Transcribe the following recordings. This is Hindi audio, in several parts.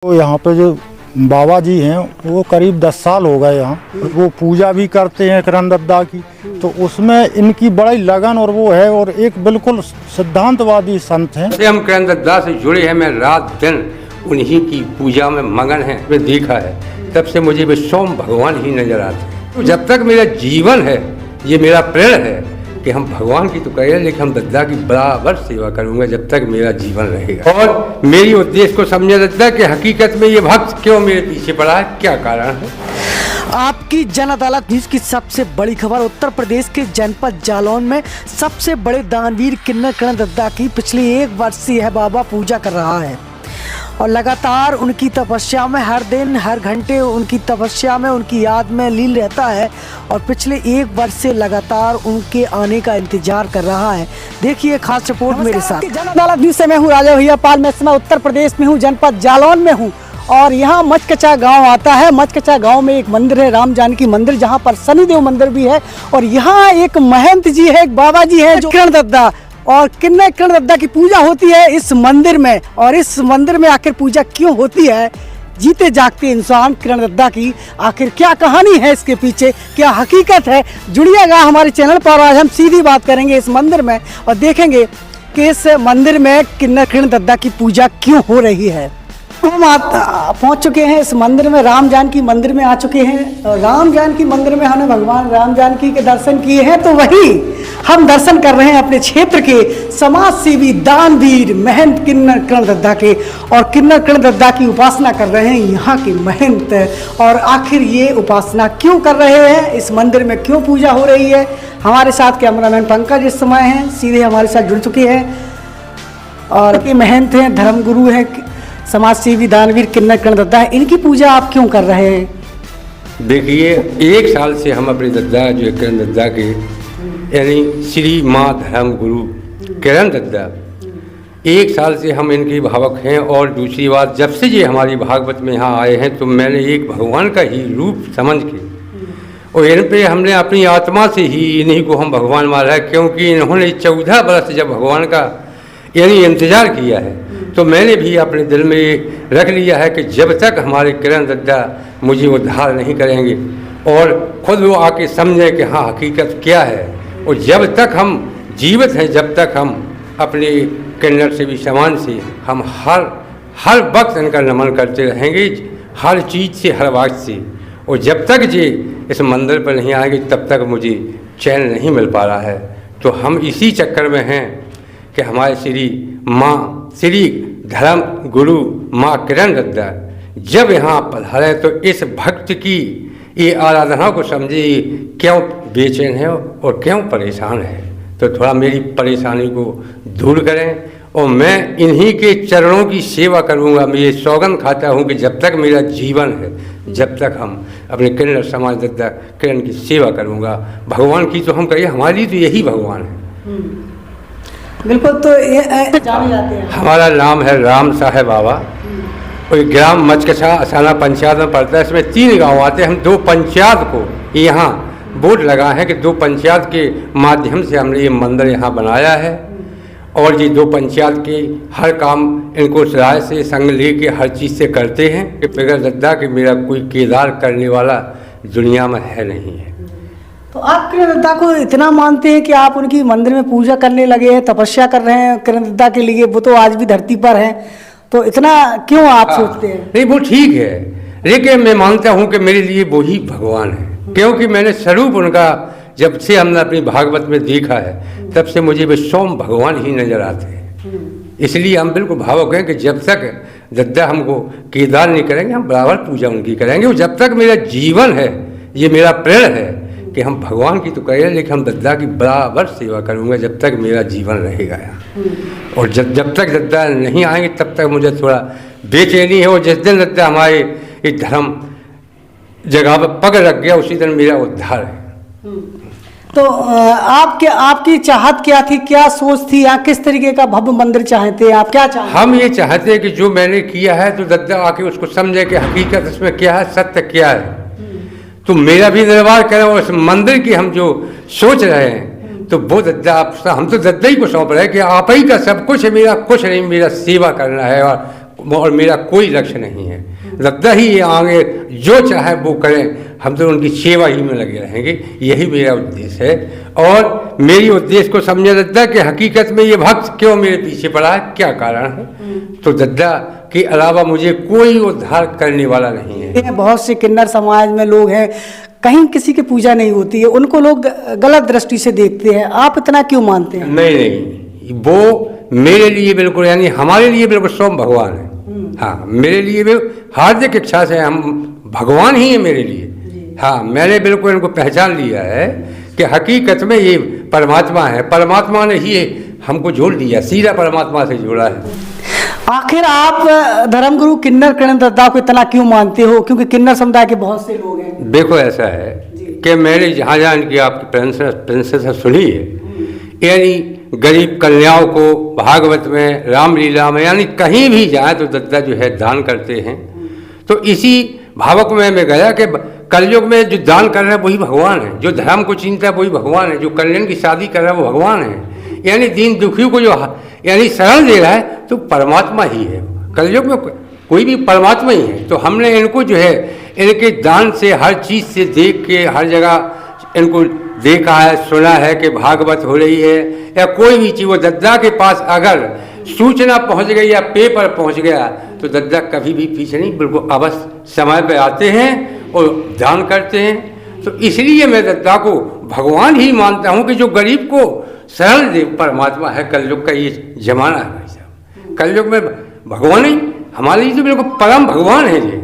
तो यहाँ पे जो बाबा जी हैं वो करीब 10 साल हो गए यहाँ। वो पूजा भी करते हैं किरण दद्दा की, तो उसमें इनकी बड़ी लगन और वो है, और एक बिल्कुल सिद्धांतवादी संत हैं। हम किरण दद्दा से जुड़े हैं, मैं रात दिन उन्हीं की पूजा में मगन है। मैं देखा है तब से मुझे वे स्वयं भगवान ही नजर आते हैं। तो जब तक मेरा जीवन है, ये मेरा प्रण है कि हम भगवान की तो करें, लेकिन हम दद्दा की बराबर सेवा करूंगा जब तक मेरा जीवन रहेगा। और मेरी उद्देश्य को समझा दद्दा कि हकीकत में ये भक्त क्यों मेरे पीछे पड़ा है, क्या कारण है। आपकी जन अदालत न्यूज की सबसे बड़ी खबर, उत्तर प्रदेश के जनपद जालौन में सबसे बड़े दानवीर किन्नर किरण दद्दा की पिछले 1 वर्ष से यह बाबा पूजा कर रहा है और लगातार उनकी तपस्या में हर दिन हर घंटे उनकी तपस्या में उनकी याद में लीन रहता है और पिछले 1 वर्ष से लगातार उनके आने का इंतजार कर रहा है। देखिए खास रिपोर्ट मेरे साथ। जन अदालत न्यूज से मैं हूँ राजा भैया पाल। मैं इस समय उत्तर प्रदेश में हूँ, जनपद जालौन में हूँ और यहाँ मचकचा गांव आता है। मचकचा गांव में एक मंदिर है, राम जानकी मंदिर, जहाँ पर शनिदेव मंदिर भी है और यहाँ एक महंत जी है, एक बाबा जी है जो किरण दद्दा और किन्नर किरण दद्दा की पूजा होती है इस मंदिर में। और इस मंदिर में आखिर पूजा क्यों होती है, जीते जागते इंसान किरण दद्दा की आखिर क्या कहानी है, इसके पीछे क्या हकीकत है, जुड़िएगा हमारे चैनल पर। आज हम सीधी बात करेंगे इस मंदिर में और देखेंगे कि इस मंदिर में किन्नर किरण दद्दा की पूजा क्यों हो रही है। हम पहुंच चुके हैं इस मंदिर में, राम जानकी मंदिर में आ चुके हैं और राम जानकी मंदिर में हमने भगवान राम जानकी के दर्शन किए हैं। तो वही हम दर्शन कर रहे हैं अपने क्षेत्र के समाज सेवी दानवीर महंत किन्नर किरण दद्दा के, और किन्नर किरण दद्दा की उपासना कर रहे हैं यहाँ के महंत। और आखिर ये उपासना क्यों कर रहे हैं, इस मंदिर में क्यों पूजा हो रही है, हमारे साथ कैमरामैन पंकज इस समय हैं, सीधे हमारे साथ जुड़ चुके हैं। और ये महंत हैं, धर्म गुरु हैं, समाज सेवी दानवीर किन्नर किरण दद्दा है। इनकी पूजा आप क्यों कर रहे हैं? देखिए 1 साल से हम अपने दद्दा जो किरण दद्दा के यानी श्री माँ धर्म गुरु किरण दद्दा 1 साल से हम इनके भावक हैं। और दूसरी बात, जब से ये हमारी भागवत में यहाँ आए हैं तो मैंने एक भगवान का ही रूप समझ के और इन पे हमने अपनी आत्मा से ही इन्हीं को हम भगवान माना है, क्योंकि इन्होंने 14 बरस जब भगवान का यानी इंतज़ार किया है तो मैंने भी अपने दिल में रख लिया है कि जब तक हमारे किरण दद्दा मुझे उद्धार नहीं करेंगे और खुद वो आके समझें कि हाँ हकीकत क्या है, और जब तक हम जीवित हैं, जब तक हम अपने किन्नर से भी समान से हम हर वक्त इनका नमन करते रहेंगे, हर चीज़ से, हर बात से। और जब तक ये इस मंदिर पर नहीं आएंगे तब तक मुझे चैन नहीं मिल पा रहा है। तो हम इसी चक्कर में हैं कि हमारे श्री धर्म गुरु माँ किरण दद्दा जब यहाँ पधारे तो इस भक्त की ये आराधना को समझे क्यों बेचैन है और क्यों परेशान है। तो थोड़ा मेरी परेशानी को दूर करें और मैं इन्हीं के चरणों की सेवा करूँगा। मैं ये सौगंध खाता हूँ कि जब तक मेरा जीवन है, जब तक हम अपने किन्नर समाज दद्दा किरण की सेवा करूँगा। भगवान की तो हम कहिए, हमारी तो यही भगवान है। बिल्कुल। तो ये जाने जाते हैं। हमारा नाम है राम साहेब बाबा और ग्राम मचकचा असाना पंचायत में पड़ता है। इसमें 3 गांव आते हैं। हम 2 पंचायत को यहाँ बोर्ड लगा है कि 2 पंचायत के माध्यम से हमने ये मंदिर यहाँ बनाया है। और ये 2 पंचायत के हर काम इनको राय से संग लेके हर चीज़ से करते हैं कि बगैर दद्दा के मेरा कोई केदार करने वाला दुनिया में है नहीं है। तो आप किरण दद्दा को इतना मानते हैं कि आप उनकी मंदिर में पूजा करने लगे हैं, तपस्या कर रहे हैं किरण दद्दा के लिए, वो तो आज भी धरती पर हैं, तो इतना क्यों आप सोचते हैं? नहीं, वो ठीक है, लेकिन मैं मानता हूँ कि मेरे लिए वो ही भगवान है, क्योंकि मैंने स्वरूप उनका जब से हमने अपनी भागवत में देखा है तब से मुझे वे स्वयं भगवान ही नजर आते हैं। इसलिए हम बिल्कुल भावुक हैं कि जब तक दद्दा हमको केदार नहीं करेंगे हम बराबर पूजा उनकी करेंगे। और जब तक मेरा जीवन है, ये मेरा प्रण है कि हम भगवान की तो करें, लेकिन हम दद्दा की बराबर सेवा करूँगा जब तक मेरा जीवन रहेगा यहाँ। और जब तक दद्दा नहीं आएंगे तब तक मुझे थोड़ा बेचैनी है। और जिस दिन दद्दा हमारे एक धर्म जगह पर पग रख गया उसी दिन मेरा उद्धार है। तो आपकी चाहत क्या थी, क्या सोच थी, यहाँ किस तरीके का भव्य मंदिर चाहते आप, क्या चाहते? हम ये चाहते हैं कि जो मैंने किया है तो दद्दा आके उसको समझे कि हकीकत इसमें क्या है, सत्य क्या है, तो मेरा भी निर्वाह करें। और उस मंदिर की हम जो सोच रहे हैं तो वो दद्दा आप, हम तो दद्दा ही को सौंप रहे हैं कि आप ही का सब कुछ है, मेरा कुछ नहीं, मेरा सेवा करना है और और मेरा कोई लक्ष्य नहीं है। दद्दा ही ये आगे जो चाहे वो करें, हम तो उनकी सेवा ही में लगे रहेंगे, यही मेरा उद्देश्य है। और मेरी उद्देश्य को समझे दद्दा कि हकीकत में ये भक्त क्यों मेरे पीछे पड़ा है, क्या कारण है। तो दद्दा के अलावा मुझे कोई उद्धार करने वाला नहीं है। बहुत से किन्नर समाज में लोग हैं, कहीं किसी की पूजा नहीं होती है, उनको लोग गलत दृष्टि से देखते हैं, आप इतना क्यों मानते हैं? नहीं, वो मेरे लिए बिल्कुल, यानी हमारे लिए बिल्कुल स्वयं भगवान है। हाँ, मेरे लिए भी हार्दिक इच्छा से हम भगवान ही है मेरे लिए। हाँ, मैंने बिल्कुल इनको पहचान लिया है कि हकीकत में ये परमात्मा है। परमात्मा ने ही हमको जोड़ दिया, सीधा परमात्मा से जोड़ा है। आखिर आप धर्मगुरु किन्नर करण दद्दा को इतना क्यों मानते हो? क्योंकि किन्नर समुदाय के बहुत से लोग हैं। देखो, ऐसा है कि मैंने जहाँ जहाँ इनकी आपकी प्रिंसेस सुनी है, यानी गरीब कन्याओं को भागवत में, रामलीला में, यानी कहीं भी जाए तो दद्दा जो है दान करते हैं। तो इसी भावक में मैं गया कि कलयुग में जो दान कर रहा है वही भगवान है, जो धर्म को चिंता है वही भगवान है, जो कल्याण की शादी कर रहा है वो भगवान है, यानी दीन दुखियों को जो यानी शरण दे रहा है तो परमात्मा ही है। कलयुग में कोई भी परमात्मा ही है। तो हमने इनको जो है इनके दान से, हर चीज़ से देख के, हर जगह इनको देखा है, सुना है कि भागवत हो रही है या कोई भी चीज़, वो दद्दा के पास अगर सूचना पहुंच गई या पेपर पहुंच गया तो दद्दा कभी भी पीछे नहीं, बिल्कुल अवश्य समय पे आते हैं और दान करते हैं। तो इसलिए मैं दद्दा को भगवान ही मानता हूं कि जो गरीब को शरण दे, परमात्मा है। कलयुग का ये जमाना है भाई साहब, कलयुग में भगवान ही हमारे लिए तो बिल्कुल परम भगवान है ये।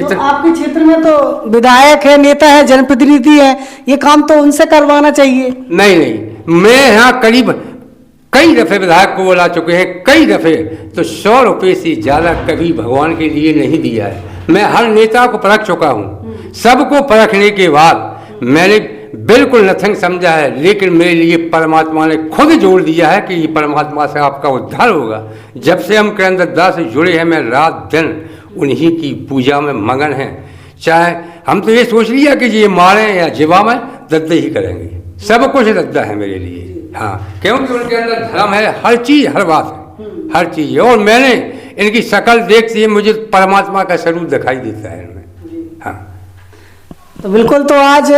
तो आपके क्षेत्र में तो विधायक है, नेता है, जनप्रतिनिधि है, ये काम तो उनसे करवाना चाहिए। नहीं, मैं यहाँ करीब कई दफ़े विधायक को बुला चुके हैं, कई दफ़े, तो 100 रुपये से ज़्यादा कभी भगवान के लिए नहीं दिया है। मैं हर नेता को परख चुका हूँ, सबको परखने के बाद मैंने बिल्कुल नथिंग समझा है, लेकिन मेरे लिए परमात्मा ने खुद जोड़ दिया है कि ये परमात्मा से आपका उद्धार होगा। जब से हम करण दद्दा से जुड़े हैं, मैं रात दिन उन्हीं की पूजा में मगन हैं। चाहे हम तो ये सोच लिया कि ये मारें या जिवा में, दद्दा ही करेंगे, सब कुछ दद्दा है मेरे लिए। हाँ, क्योंकि उनके अंदर धर्म है, हर चीज़, हर बात है, हर चीज़। और मैंने इनकी शक्ल देखते ही मुझे परमात्मा का स्वरूप दिखाई देता है इनमें। हाँ, तो बिल्कुल। तो आज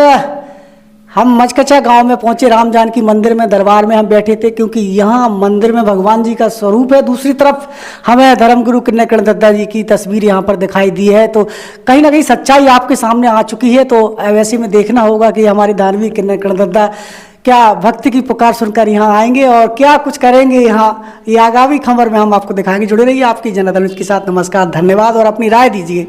हम मचकचा गांव में पहुंचे, राम जानकी मंदिर में, दरबार में हम बैठे थे, क्योंकि यहाँ मंदिर में भगवान जी का स्वरूप है। दूसरी तरफ हमें धर्मगुरु किन्नर करण दद्दा जी की तस्वीर यहाँ पर दिखाई दी है। तो कहीं ना कहीं सच्चाई आपके सामने आ चुकी है। तो वैसे में देखना होगा कि हमारे धार्मिक किन्नर करण दद्दा क्या भक्त की पुकार सुनकर यहाँ आएंगे और क्या कुछ करेंगे यहाँ, ये आगामी खबर में हम आपको दिखाएंगे। जुड़े रहिए आपकी जनता न्यूज़ के साथ। नमस्कार, धन्यवाद और अपनी राय दीजिए।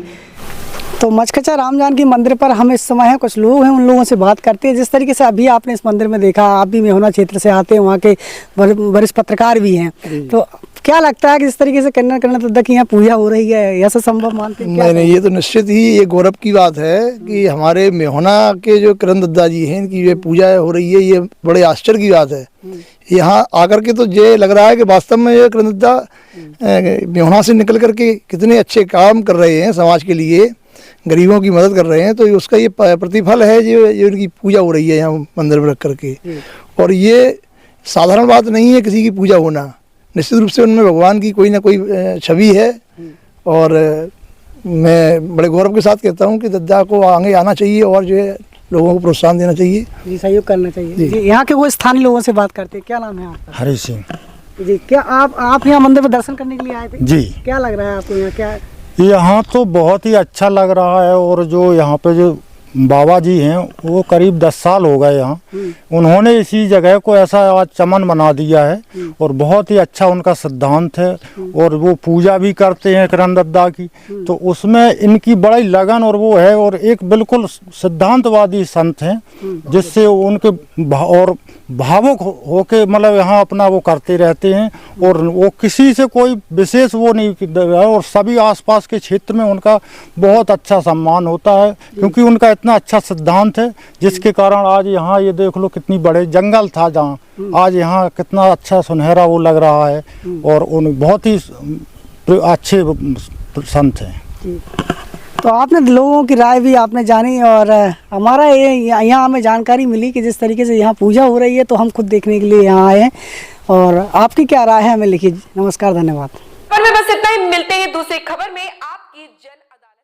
तो मचकचा राम जानकी मंदिर पर हम इस समय हैं, कुछ लोग हैं, उन लोगों से बात करते हैं। जिस तरीके से अभी आपने इस मंदिर में देखा, आप भी मेहुना क्षेत्र से आते हैं, वहाँ के वरिष्ठ पत्रकार भी हैं, तो क्या लगता है कि इस तरीके से किन्नर करण दद्दा की यहाँ पूजा हो रही है, ऐसा संभव मानते हैं? नहीं, ये तो निश्चित ही ये गौरव की बात है कि हमारे मेहुना के जो करण दद्दा जी हैं, इनकी जो पूजा हो रही है, ये बड़े आश्चर्य की बात है। यहाँ आकर के तो ये लग रहा है कि वास्तव में ये करण दद्दा मेहुना से निकल करके कितने अच्छे काम कर रहे हैं, समाज के लिए गरीबों की मदद कर रहे हैं। तो उसका ये प्रतिफल है जो इनकी पूजा हो रही है यहाँ मंदिर में रख करके। और ये साधारण बात नहीं है किसी की पूजा होना, निश्चित रूप से उनमें भगवान की कोई ना कोई छवि है। और मैं बड़े गौरव के साथ कहता हूँ कि दद्दा को आगे आना चाहिए और जो है लोगों को प्रोत्साहन देना चाहिए जी, सहयोग करना चाहिए जी। यहाँ के वो स्थानीय लोगों से बात करते हैं। क्या नाम है आपका? हरि सिंह जी। क्या आप यहाँ मंदिर में दर्शन करने के लिए आए थे? जी। क्या लग रहा है आपको यहाँ? क्या यहाँ तो बहुत ही अच्छा लग रहा है। और जो यहाँ पे जो बाबा जी हैं वो करीब 10 साल हो गए यहाँ, उन्होंने इसी जगह को ऐसा आज चमन बना दिया है और बहुत ही अच्छा उनका सिद्धांत है। और वो पूजा भी करते हैं करण दद्दा की, तो उसमें इनकी बड़ी लगन और वो है। और एक बिल्कुल सिद्धांतवादी संत हैं, जिससे उनके और भावुक होके मतलब यहाँ अपना वो करते रहते हैं। और वो किसी से कोई विशेष वो नहीं, और सभी आसपास के क्षेत्र में उनका बहुत अच्छा सम्मान होता है, क्योंकि उनका इतना अच्छा सिद्धांत है, जिसके कारण आज यहाँ ये देख लो कितनी बड़े जंगल था जहाँ, आज यहाँ कितना अच्छा सुनहरा वो लग रहा है। और उन बहुत ही अच्छे संत हैं। तो आपने लोगों की राय भी आपने जानी, और हमारा ये यहाँ हमें जानकारी मिली कि जिस तरीके से यहाँ पूजा हो रही है, तो हम खुद देखने के लिए यहाँ आए हैं। और आपकी क्या राय है हमें लिखिए। नमस्कार, धन्यवाद। में बस इतना ही, मिलते हैं दूसरी खबर में। आपकी जन अदालत।